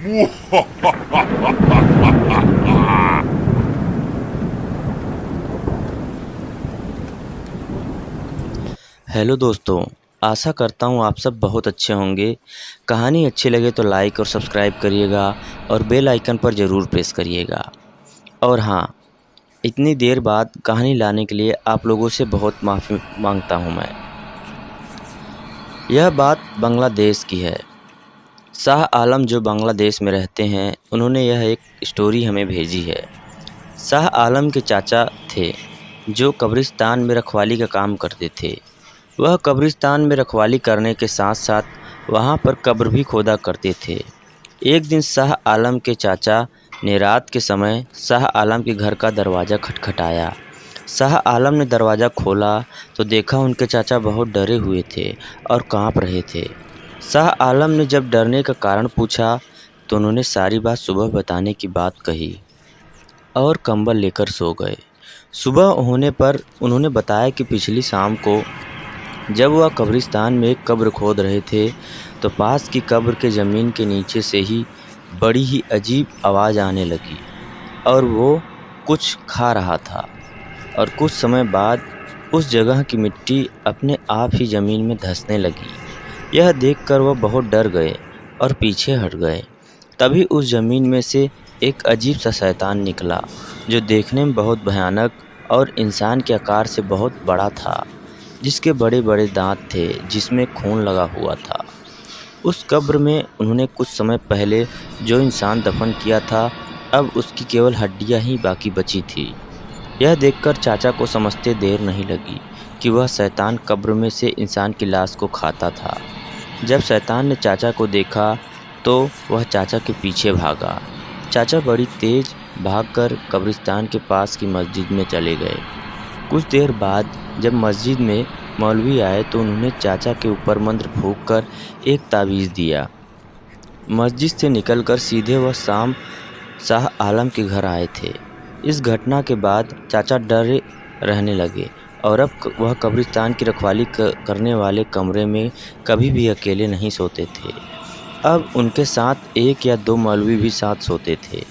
Hello दोस्तों, आशा करता हूँ आप सब बहुत अच्छे होंगे। कहानी अच्छी लगे तो लाइक और सब्सक्राइब करिएगा और बेल आइकन पर ज़रूर प्रेस करिएगा। और हाँ, इतनी देर बाद कहानी लाने के लिए आप लोगों से बहुत माफ़ी मांगता हूँ मैं। यह बात बांग्लादेश की है। शाह आलम जो बांग्लादेश में रहते हैं, उन्होंने यह एक स्टोरी हमें भेजी है। शाह आलम के चाचा थे जो कब्रिस्तान में रखवाली का काम करते थे। वह कब्रिस्तान में रखवाली करने के साथ साथ वहाँ पर कब्र भी खोदा करते थे। एक दिन शाह आलम के चाचा ने रात के समय शाह आलम के घर का दरवाज़ा खटखटाया। शाह आलम ने दरवाज़ा खोला तो देखा उनके चाचा बहुत डरे हुए थे और काँप रहे थे। शाह आलम ने जब डरने का कारण पूछा तो उन्होंने सारी बात सुबह बताने की बात कही और कंबल लेकर सो गए। सुबह होने पर उन्होंने बताया कि पिछली शाम को जब वह कब्रिस्तान में एक कब्र खोद रहे थे तो पास की कब्र के ज़मीन के नीचे से ही बड़ी ही अजीब आवाज़ आने लगी और वो कुछ खा रहा था। और कुछ समय बाद उस जगह की मिट्टी अपने आप ही ज़मीन में धंसने लगी। यह देखकर वह बहुत डर गए और पीछे हट गए। तभी उस ज़मीन में से एक अजीब सा शैतान निकला जो देखने में बहुत भयानक और इंसान के आकार से बहुत बड़ा था, जिसके बड़े बड़े दांत थे, जिसमें खून लगा हुआ था। उस कब्र में उन्होंने कुछ समय पहले जो इंसान दफन किया था, अब उसकी केवल हड्डियां ही बाकी बची थी। यह देखकर चाचा को समझते देर नहीं लगी कि वह शैतान कब्र में से इंसान की लाश को खाता था। जब शैतान ने चाचा को देखा तो वह चाचा के पीछे भागा। चाचा बड़ी तेज भागकर कब्रिस्तान के पास की मस्जिद में चले गए। कुछ देर बाद जब मस्जिद में मौलवी आए तो उन्होंने चाचा के ऊपर मंत्र फूंककर एक तावीज़ दिया। मस्जिद से निकलकर सीधे वह शाम शाह आलम के घर आए थे। इस घटना के बाद चाचा डरे रहने लगे और अब वह कब्रिस्तान की रखवाली करने वाले कमरे में कभी भी अकेले नहीं सोते थे। अब उनके साथ एक या दो मौलवी भी साथ सोते थे।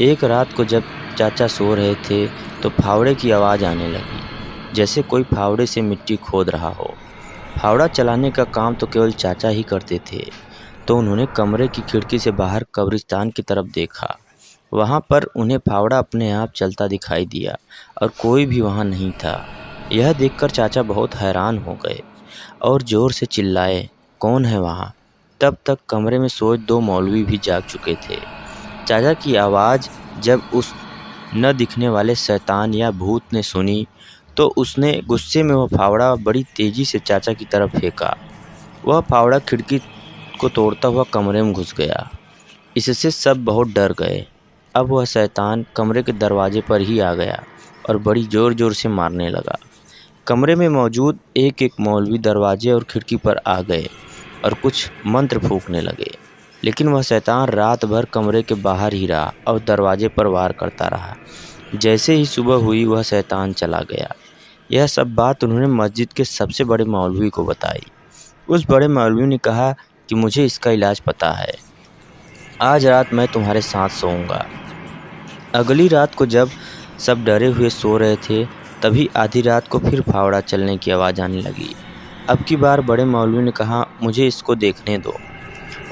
एक रात को जब चाचा सो रहे थे तो फावड़े की आवाज़ आने लगी, जैसे कोई फावड़े से मिट्टी खोद रहा हो। फावड़ा चलाने का काम तो केवल चाचा ही करते थे। तो उन्होंने कमरे की खिड़की से बाहर कब्रिस्तान की तरफ देखा। वहाँ पर उन्हें फावड़ा अपने आप चलता दिखाई दिया और कोई भी वहाँ नहीं था। यह देखकर चाचा बहुत हैरान हो गए और ज़ोर से चिल्लाए, कौन है वहाँ? तब तक कमरे में सोए दो मौलवी भी जाग चुके थे। चाचा की आवाज़ जब उस न दिखने वाले शैतान या भूत ने सुनी तो उसने गुस्से में वह फावड़ा बड़ी तेज़ी से चाचा की तरफ फेंका। वह फावड़ा खिड़की को तोड़ता हुआ कमरे में घुस गया। इससे सब बहुत डर गए। अब वह शैतान कमरे के दरवाजे पर ही आ गया और बड़ी ज़ोर ज़ोर से मारने लगा। कमरे में मौजूद एक एक मौलवी दरवाजे और खिड़की पर आ गए और कुछ मंत्र फूंकने लगे, लेकिन वह शैतान रात भर कमरे के बाहर ही रहा और दरवाजे पर वार करता रहा। जैसे ही सुबह हुई वह शैतान चला गया। यह सब बात उन्होंने मस्जिद के सबसे बड़े मौलवी को बताई। उस बड़े मौलवी ने कहा कि मुझे इसका इलाज पता है, आज रात मैं तुम्हारे साथ सोऊंगा। अगली रात को जब सब डरे हुए सो रहे थे तभी आधी रात को फिर फावड़ा चलने की आवाज़ आने लगी। अब की बार बड़े मौलवी ने कहा, मुझे इसको देखने दो।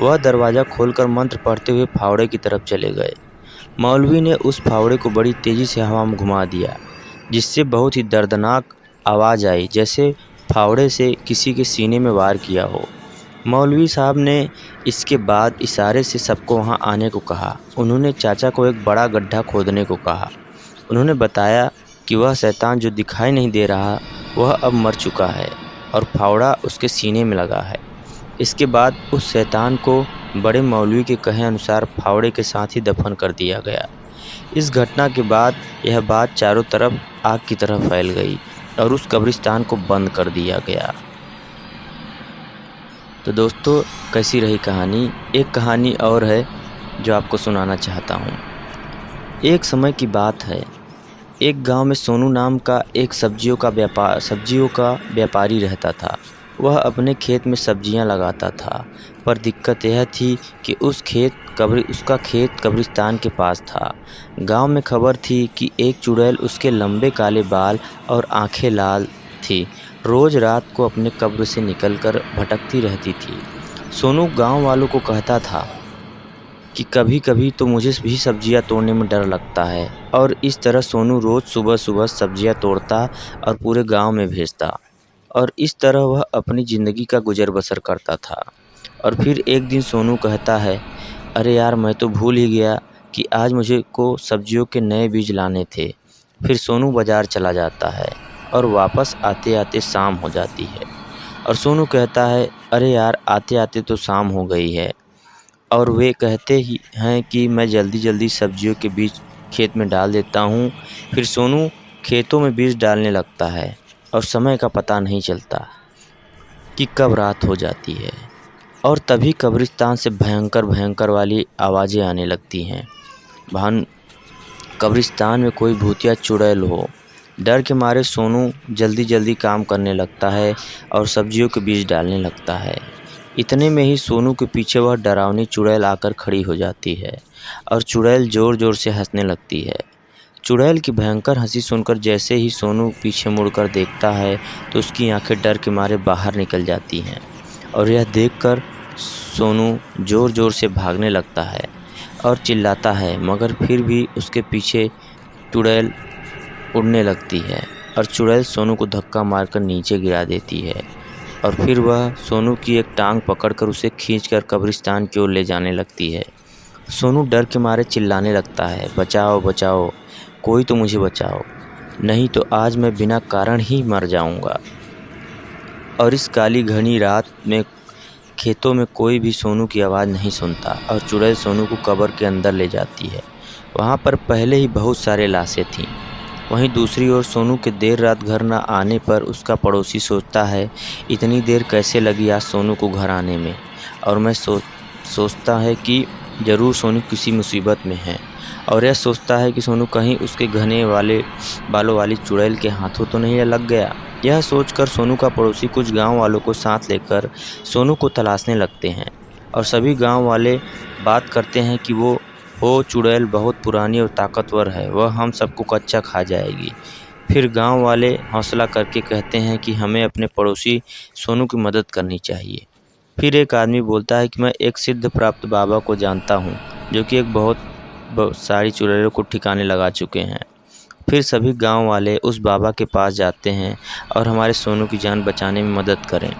वह दरवाज़ा खोलकर मंत्र पढ़ते हुए फावड़े की तरफ चले गए। मौलवी ने उस फावड़े को बड़ी तेज़ी से हवा में घुमा दिया, जिससे बहुत ही दर्दनाक आवाज़ आई, जैसे फावड़े से किसी के सीने में वार किया हो। मौलवी साहब ने इसके बाद इशारे से सबको वहां आने को कहा। उन्होंने चाचा को एक बड़ा गड्ढा खोदने को कहा। उन्होंने बताया कि वह शैतान जो दिखाई नहीं दे रहा वह अब मर चुका है और फावड़ा उसके सीने में लगा है। इसके बाद उस शैतान को बड़े मौलवी के कहे अनुसार फावड़े के साथ ही दफन कर दिया गया। इस घटना के बाद यह बात चारों तरफ आग की तरह फैल गई और उस कब्रिस्तान को बंद कर दिया गया। तो दोस्तों, कैसी रही कहानी? एक कहानी और है जो आपको सुनाना चाहता हूँ। एक समय की बात है, एक गांव में सोनू नाम का एक सब्जियों का व्यापारी रहता था। वह अपने खेत में सब्जियां लगाता था, पर दिक्कत यह थी कि उसका खेत कब्रिस्तान के पास था। गांव में खबर थी कि एक चुड़ैल, उसके लंबे काले बाल और आंखें लाल थी, रोज रात को अपने कब्र से निकलकर भटकती रहती थी। सोनू गांव वालों को कहता था कि कभी कभी तो मुझे भी सब्जियां तोड़ने में डर लगता है। और इस तरह सोनू रोज़ सुबह सुबह सब्जियां तोड़ता और पूरे गांव में भेजता, और इस तरह वह अपनी ज़िंदगी का गुजर बसर करता था। और फिर एक दिन सोनू कहता है, अरे यार, मैं तो भूल ही गया कि आज मुझे को सब्जियों के नए बीज लाने थे। फिर सोनू बाज़ार चला जाता है और वापस आते आते शाम हो जाती है। और सोनू कहता है, अरे यार, आते आते तो शाम हो गई है। और वे कहते ही हैं कि मैं जल्दी जल्दी सब्जियों के बीज खेत में डाल देता हूँ। फिर सोनू खेतों में बीज डालने लगता है और समय का पता नहीं चलता कि कब रात हो जाती है। और तभी कब्रिस्तान से भयंकर भयंकर वाली आवाज़ें आने लगती हैं। भान कब्रिस्तान में कोई भूतिया चुड़ैल हो। डर के मारे सोनू जल्दी जल्दी काम करने लगता है और सब्जियों के बीज डालने लगता है। इतने में ही सोनू के पीछे वह डरावनी चुड़ैल आकर खड़ी हो जाती है और चुड़ैल ज़ोर ज़ोर से हंसने लगती है। चुड़ैल की भयंकर हंसी सुनकर जैसे ही सोनू पीछे मुड़कर देखता है तो उसकी आंखें डर के मारे बाहर निकल जाती हैं, और यह देखकर सोनू ज़ोर ज़ोर से भागने लगता है और चिल्लाता है, मगर फिर भी उसके पीछे चुड़ैल उड़ने लगती है और चुड़ैल सोनू को धक्का मारकर नीचे गिरा देती है। और फिर वह सोनू की एक टांग पकड़कर उसे खींचकर कब्रिस्तान की ओर ले जाने लगती है। सोनू डर के मारे चिल्लाने लगता है, बचाओ बचाओ, कोई तो मुझे बचाओ, नहीं तो आज मैं बिना कारण ही मर जाऊंगा। और इस काली घनी रात में खेतों में कोई भी सोनू की आवाज़ नहीं सुनता और चुड़ैल सोनू को कब्र के अंदर ले जाती है। वहाँ पर पहले ही बहुत सारे लाशें थीं। वहीं दूसरी ओर सोनू के देर रात घर न आने पर उसका पड़ोसी सोचता है, इतनी देर कैसे लगी आज सोनू को घर आने में। और मैं सोचता है कि ज़रूर सोनू किसी मुसीबत में है, और यह सोचता है कि सोनू कहीं उसके घने वाले बालों वाली चुड़ैल के हाथों तो नहीं लग गया। यह सोचकर सोनू का पड़ोसी कुछ गांव वालों को साथ लेकर सोनू को तलाशने लगते हैं, और सभी गांव वाले बात करते हैं कि वो चुड़ैल बहुत पुरानी और ताकतवर है, वह हम सबको कच्चा खा जाएगी। फिर गांव वाले हौसला करके कहते हैं कि हमें अपने पड़ोसी सोनू की मदद करनी चाहिए। फिर एक आदमी बोलता है कि मैं एक सिद्ध प्राप्त बाबा को जानता हूँ, जो कि एक बहुत सारी चुड़ैलों को ठिकाने लगा चुके हैं। फिर सभी गांव वाले उस बाबा के पास जाते हैं और हमारे सोनू की जान बचाने में मदद करें।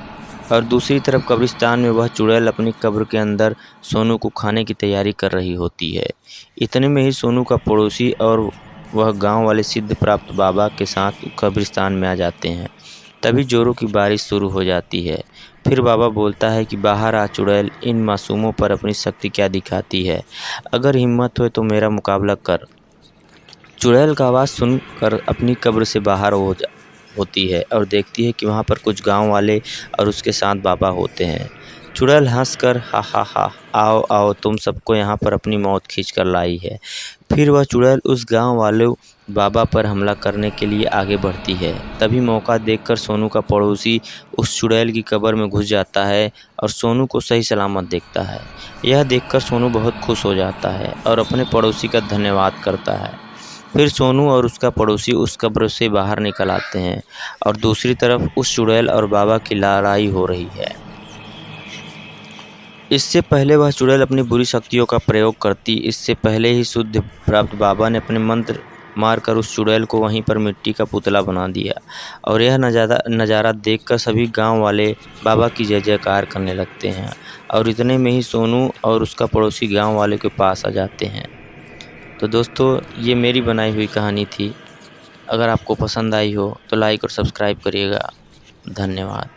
और दूसरी तरफ कब्रिस्तान में वह चुड़ैल अपनी कब्र के अंदर सोनू को खाने की तैयारी कर रही होती है। इतने में ही सोनू का पड़ोसी और वह गांव वाले सिद्ध प्राप्त बाबा के साथ कब्रिस्तान में आ जाते हैं। तभी जोरों की बारिश शुरू हो जाती है। फिर बाबा बोलता है कि बाहर आ चुड़ैल, इन मासूमों पर अपनी शक्ति क्या दिखाती है, अगर हिम्मत हो तो मेरा मुकाबला कर। चुड़ैल का आवाज़ सुनकर अपनी कब्र से बाहर होती है और देखती है कि वहाँ पर कुछ गांव वाले और उसके साथ बाबा होते हैं। चुड़ैल हंसकर हा हा हा, आओ आओ, तुम सबको यहाँ पर अपनी मौत खींच कर लाई है। फिर वह चुड़ैल उस गांव वाले बाबा पर हमला करने के लिए आगे बढ़ती है। तभी मौका देखकर सोनू का पड़ोसी उस चुड़ैल की कब्र में घुस जाता है और सोनू को सही सलामत देखता है। यह देखकर सोनू बहुत खुश हो जाता है और अपने पड़ोसी का धन्यवाद करता है। फिर सोनू और उसका पड़ोसी उस कब्र से बाहर निकल आते हैं और दूसरी तरफ उस चुड़ैल और बाबा की लड़ाई हो रही है। इससे पहले वह चुड़ैल अपनी बुरी शक्तियों का प्रयोग करती, इससे पहले ही शुद्ध प्राप्त बाबा ने अपने मंत्र मारकर उस चुड़ैल को वहीं पर मिट्टी का पुतला बना दिया। और यह नज़ारा देखकर सभी गांव वाले बाबा की जय जयकार करने लगते हैं। और इतने में ही सोनू और उसका पड़ोसी गांव वाले के पास आ जाते हैं। तो दोस्तों, ये मेरी बनाई हुई कहानी थी। अगर आपको पसंद आई हो तो लाइक और सब्सक्राइब करिएगा। धन्यवाद।